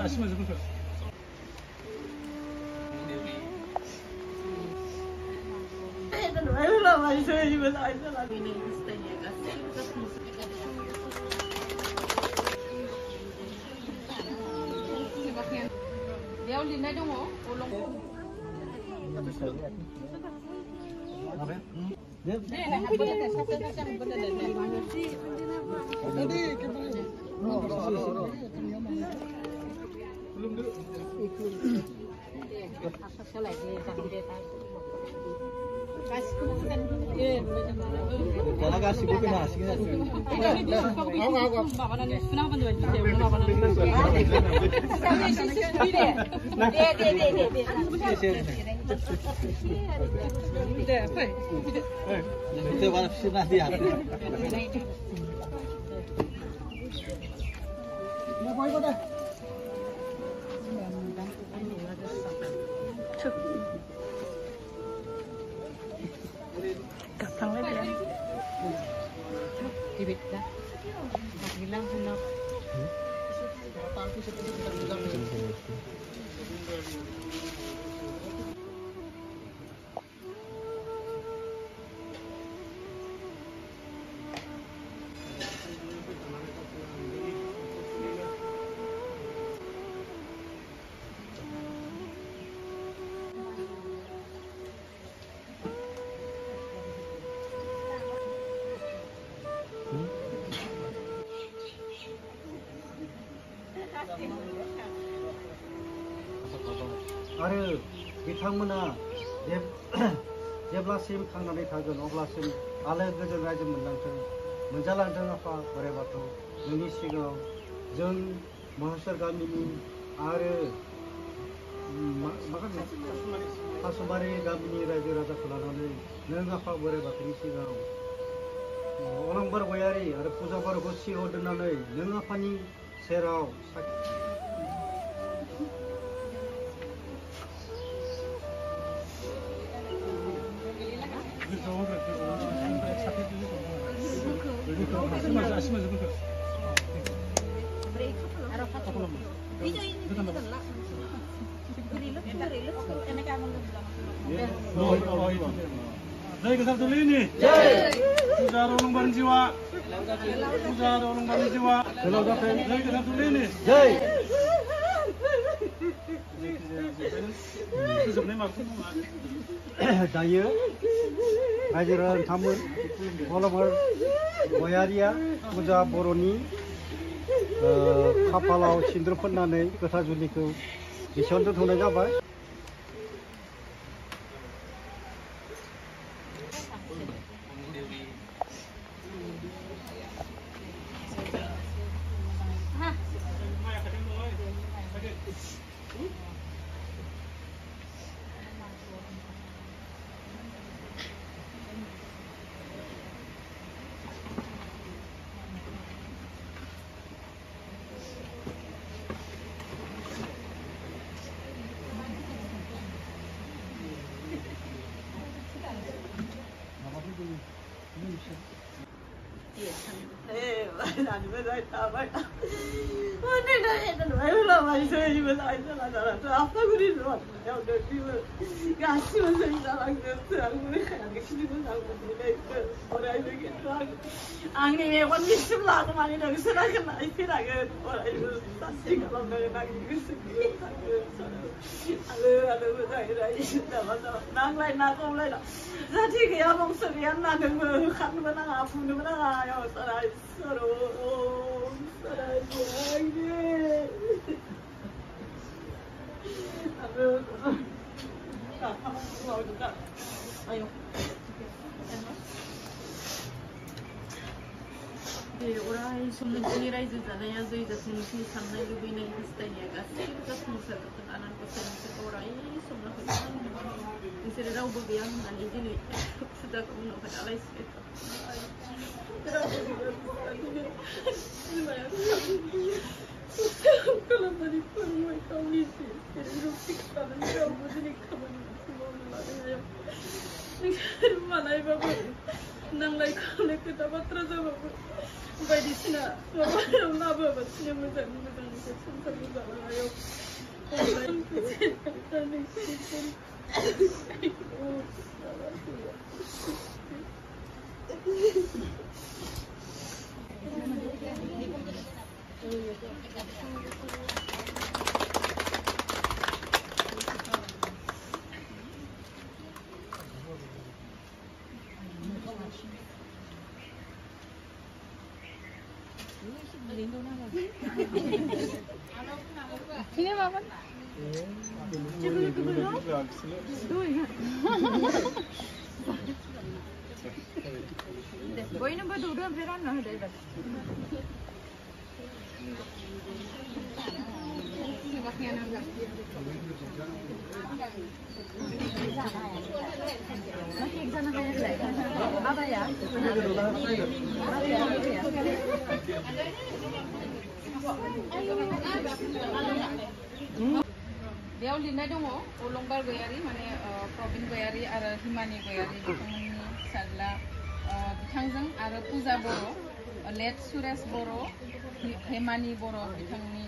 Dia ulinnya dong, ulung. Gampang lagi ya. Tibit dah. Bilang hendak. आरो बिथांमोना जेब्लासिम थांनानै थागोन अब्लासिम आलो गोजोन रायजो मोनजालांथों आफा बोराइ बाथौ नोंनि सिगाङाव जों महसर गामिनि आरो थासुमारि गामिनि रायजो राजाखौ लानानै नों आफा बोराइ बाथौनि सिगाङाव अलंबार गयारि आरो फुजाफोरखौ सिगाङाव दोननानै नों आफानि सेराव Jai Kesar Tulini. Jai. Puja Rolong Bareng Jiwa. Puja Rolong Bareng Jiwa. Jai Kesar Tulini. Jai. दायो रायजो राजाफोर अलंबार गयारिया फुजा बर'नि खाफालाव सिन्दुर फोननानै गोथार जुलिखौ बेसेयावनो दोनथ'नाय जाबाय। Angin mewan di sebelah kemana dah kesana kena istirahat orang itu pasti kalau nak kesini ada nang lain nak kau lain jadi kaya bang serian nak kan mana apa mana ya serai lagi ayo Orang semua nilai jadinya jadi jasmani sampai lebih nih hasilnya kasih jasmani seperti anak pesan sekolah ini semua pesan di sini dah ubah yang mana ini sudah kamu nak alai sekitar kalau tadi pun mereka misi jadi rupik tangan kamu jadi kamu semua mana ya mana ibu nang नांलाय खालाय खोथा बाथ्रा जाबाबो बायदिसिना माबायाव लाबोआबासिनो मोजाङै मोजां संसारखौ जालांनायाव Sini Mama. Băină bădură, vreau să ne dai. Masih di sana banyak lagi. Apa ya? बेयाव लिरनाय दङ अलंबार गयारी माने प्रबिन गयारी आरो हिमानि गयारी बिथांमोननि फिसाज्ला बिथांजों आरो पुजा बर' लेट सुरेश बर' हेमानि बर' बिथांमोननि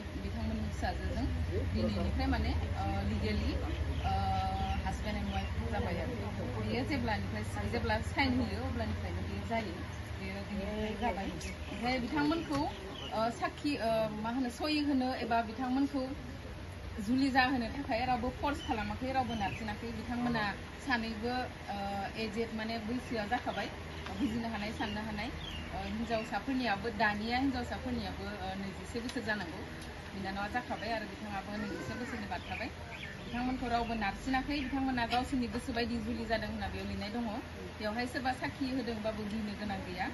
फिसाजोजों दिनैनिफ्राय माने लिगेलि हासबेन्ड एन्ड वाइफ जाबाय आरो बेयो जेब्ला साइन होयो अब्लानिफ्रायनो बेयो जायो बेयो दिनैनिफ्राय जाबाय ओमफ्राय बिथांमोनखौ साखि मा होनो सहि होनो एबा बिथांमोनखौ जुलि जाहोनो थाखाय रावबो फर्स खालामाखै रावबो नारसिनाखै बिथांमोना सानैबो एजेड माने बैसोआ जाखाबाय बुजिनो हानाय साननो हानाय हिनजावसाफोरनियाबो दानिया हिनजावसाफोरनियाबो 21 बोसोर जानांगौ बिनानावा जाखाबाय आरो बिथाङाबो 21 बोसोरनि बारखाबाय बिथांमोनखौ रावबो नारसिनाखै बिथांमोना गावसोरनि गोसो बायदि जुलि जादों होनना बेयाव लिरनाय दङ बेवहाय सोरबा साखि होदोंबाबो गिनो गोनां गैया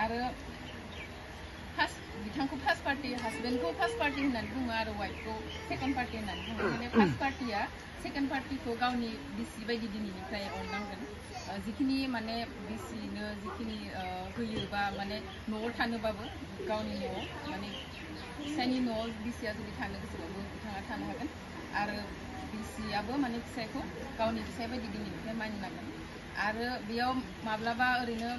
आरो बिथांखौ फार्स्ट पार्टी हासबेन्डखौ फार्स्ट पार्टी होननानै बुङो आरो वाइफखौ सेकेन्ड पार्टी होननानै बुङो माने फार्स्ट पार्टीया सेकेन्ड पार्टीखौ गावनि बिसि बायदि दिनैनिफ्राय अननांगोन जिखिनि माने बिसिनो जिखिनि होयो बा माने न'आव थानोबाबो गावनि न'आव माने फिसायनि न'आव बिसिया जुदि थानो गोसोबाबो बिथाङा थानो हागोन आरो बिसियाबो माने फिसायखौ गावनि फिसाय बायदि दिनैनिफ्राय मानिनांगोन आरो बेयाव माब्लाबा ओरैनो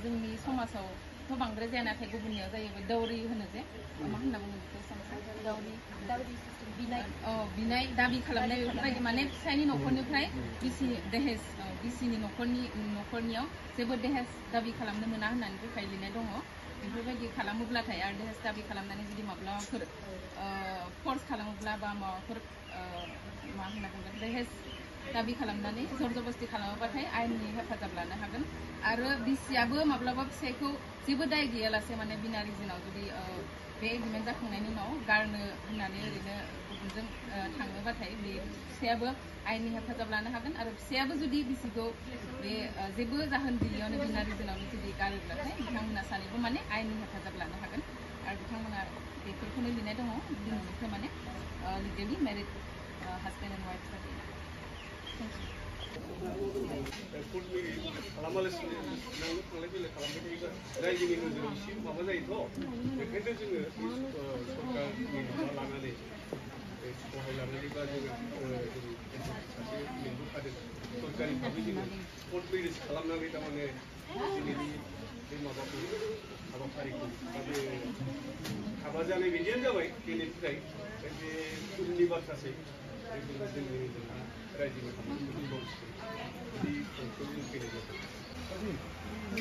जोंनि समाजाव थ' बांद्राय जाया नाथाय गुबुननियाव जायो दौरि होनो जे मा होनना बुङो बेखौ समाजाव बिनाय दाबि खालामनाय बेफोरबायदि माने फिसायनि न'खरनिफ्राय बिसिनि न'खरनियाव जेबो देहेज दाबि खालामनो मोना होननानै रोखायै लिरनाय दङ बेफोरबायदि खालामोब्लाथाय आरो देहेज दाबि खालामनानै जुदि माब्लाबाफोर फर्स खालामोब्ला बा माबाफोर मा होनना बुंगोन देहेज दाबि खालामनानै जरजबस्ति खालामोबाथाय आयेननि हेफाजाब लानो हागोन आरो बिसियाबो माब्लाबा फिसायखौ जेबो दाय गैयालासे माने बिना रिजनाव जुदि बे एग्रिमेन्ट जाखांनायनि उनाव गारनो होननानै ओरैनो गुबुनजों थाङोबाथाय बे फिसायाबो आयेननि हेफाजाब लानो हागोन आरो फिसायाबो जुदि बिसिखौ बे जेबो जाहोन गैयियावनो बिना रिजनावनो जुदि गारोब्लाथाय बिथांमोना सानैबो माने आयेननि हेफाजाब लानो हागोन आरो बिथांमोना बेफोरखौनो लिरनाय दङ दिनैनिफ्राय माने लिगेलि मेरिड हासबेन्ड एन्ड वाइफ जायो खालामालासिनो नोङो थांलाय फैलाय खालामबाय थायोबा रायजोनि नोजोराव एसे माबा जायोथ' बेखायनो जोङो सरकारनि माबा लानानै सहाय लानानै बा जोङो सासे लिंबोखादों सरकारि भाबै जोङो कर्ट मेरिज खालामनानै थारमाने दिनैनि बे माबाखौ हाबाफारिखौ दा बे हाबा जानाय बिदियानो जाबाय दिनैनिफ्राय बे उननि बाथ्रासै जोंनि रायजोनि खामानिखौ मावसिगोन बिदि फैनाय जादों